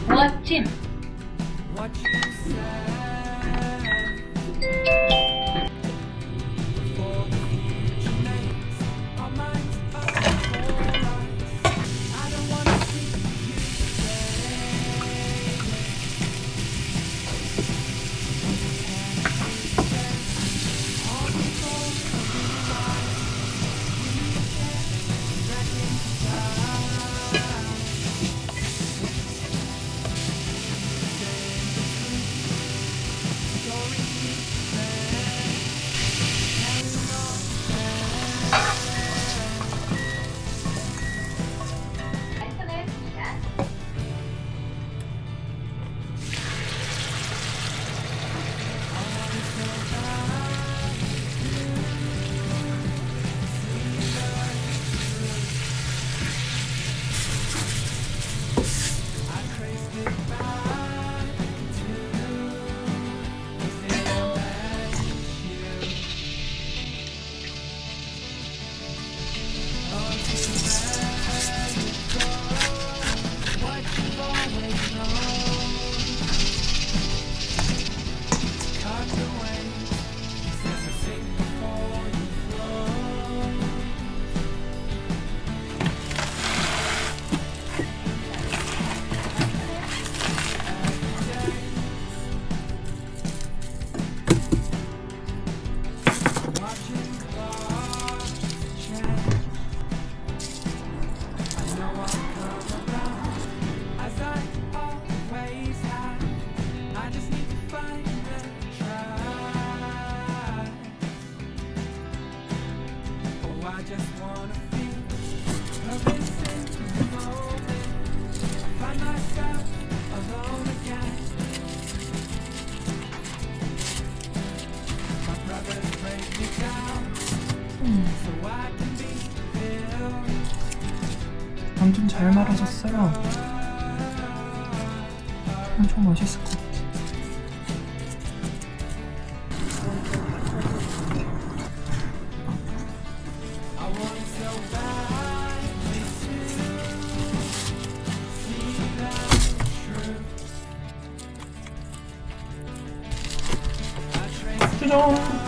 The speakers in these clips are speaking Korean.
멋짐. 완전 잘 말아졌어요. 엄청 맛있을 것 같아. 짜잔!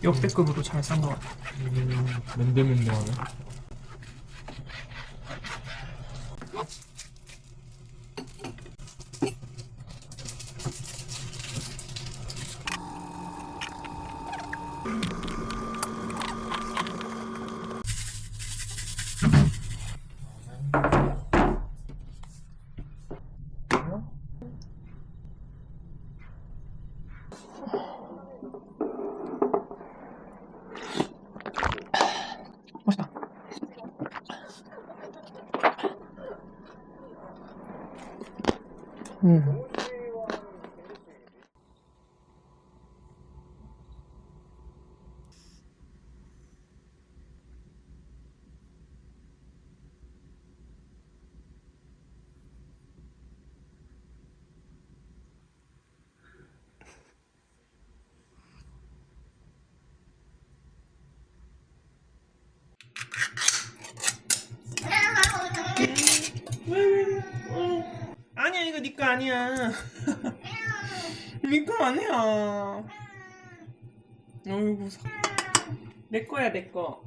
역대급으로 잘 싼 것 같아. 맨들맨들하네. 맛있다. 음. 아니야, 이거 네 거 아니야. 네 거 아니야. 어이구, 내 거야, 내 거.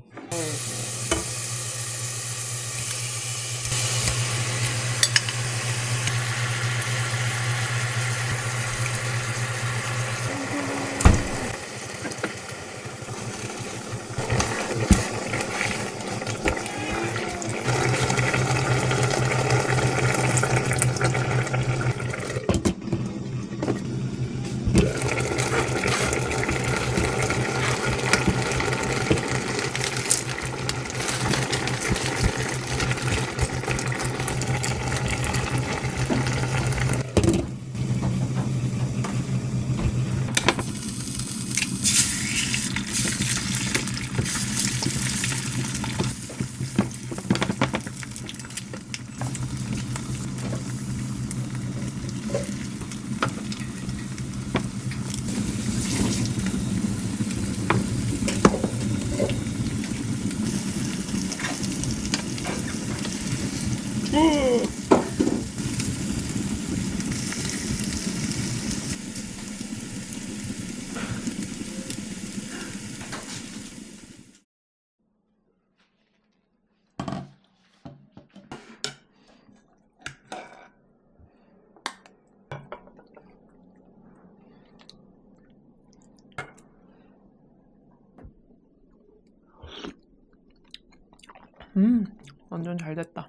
완전 잘 됐다.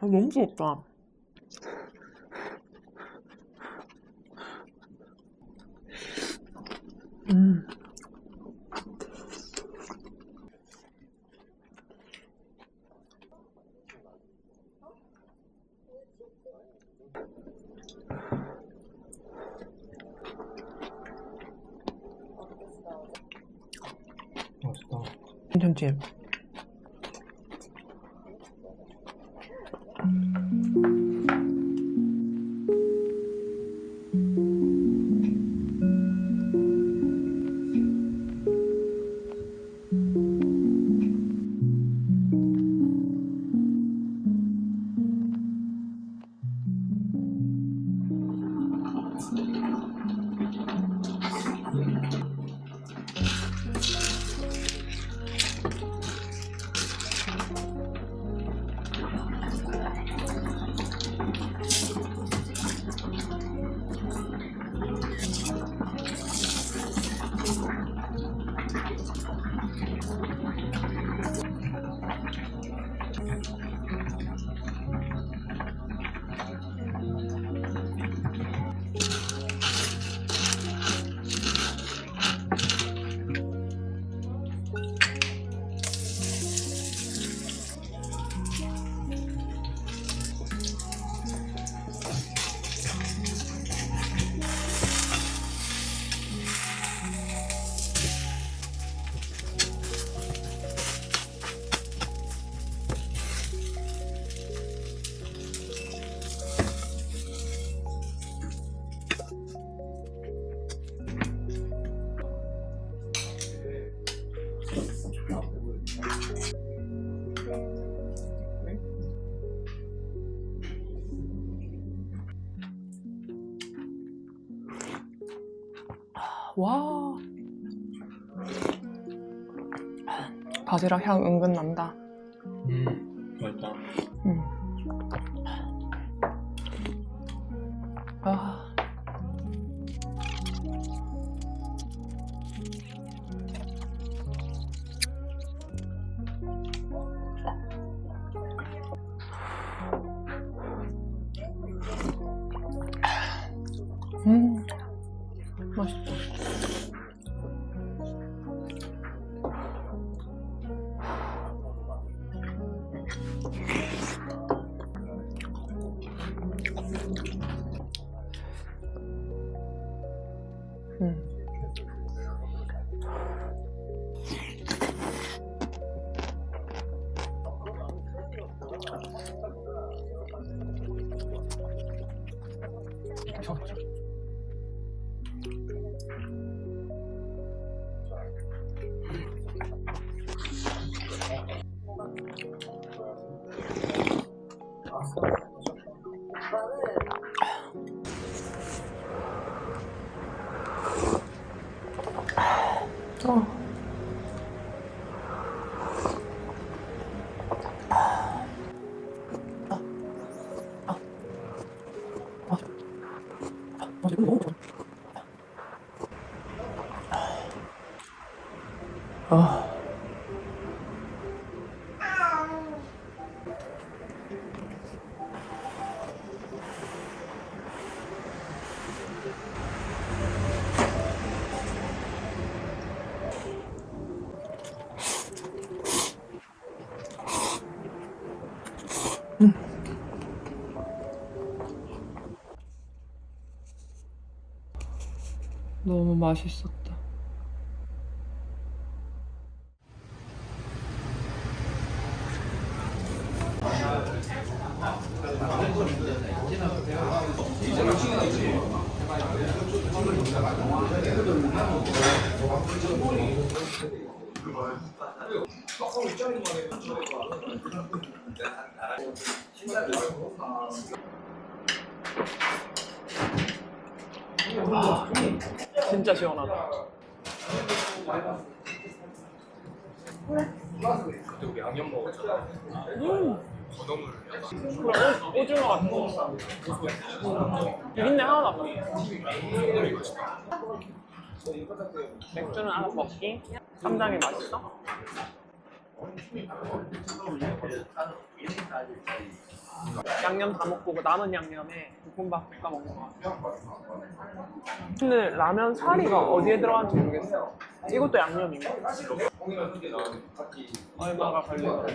너무 부럽다. 맛있다. 괜찮지? 와. 바지락 향 은근 난다. 맛있다. 아. 맛있다. 너무 맛있었다. 진짜 시원하다. 그때 우리 양념 먹었잖아. 건어물 약간 오징어 같은 거. 비린내 하나도 안 나. 맥주는 알아서 먹기. 쌈장이 맛있어? 양념 다 먹고 그 남은 양념에 볶음밥 볶아 먹는 거 같아. 근데 라면 사리가 어디에 들어가는지 모르겠어. 이것도 양념인가? 얼마가 걸리나?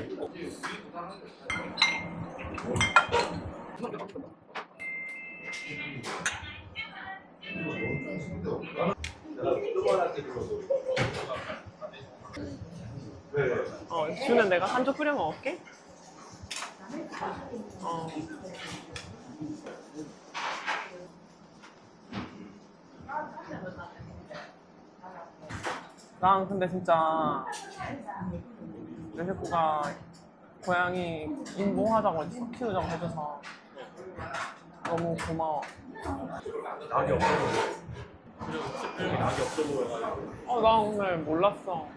주는 내가 한쪽 끓여 먹을게. 난 근데 진짜 내 식구가 고양이 인봉하자고 했어. 키우자고 해줘서 너무 고마워. 낙이 없어 보여. 그리고 낙이 없어 보여가지고. 나 오늘 몰랐어.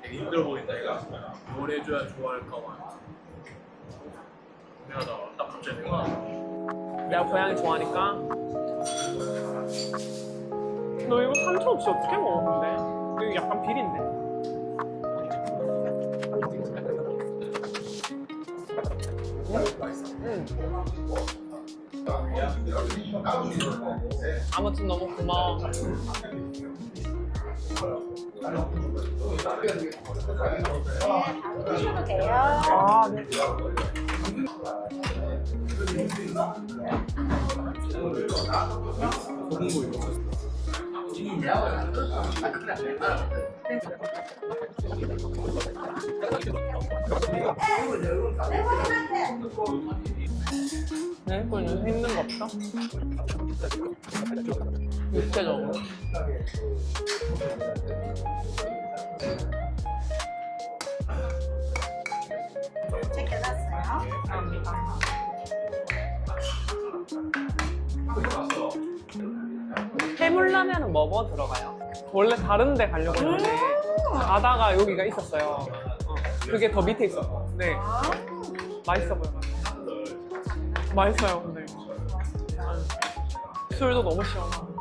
되게 힘들어 보인다 얘가. 뭘 해줘야 좋아할까 봐. 고민하다가 딱 갑자기 생각나. 내가 고양이 좋아하니까. 너 이거 상처 없이 어떻게 먹어 근데? 이거 약간 비린데. 응. 아무튼 너무 고마워. 드셔도 돼요. 아, 네. 내 거는 힘든 거 없어? 육체적으로. 챙겨놨어요. 감사합니다. 해물라면은 뭐 들어가요? 원래 다른 데 가려고 했는데 가다가 여기가 있었어요. 그게 더 밑에 있었고. 네. 맛있어 보여요. 맛있어요, 근데. 술도 너무 시원하고.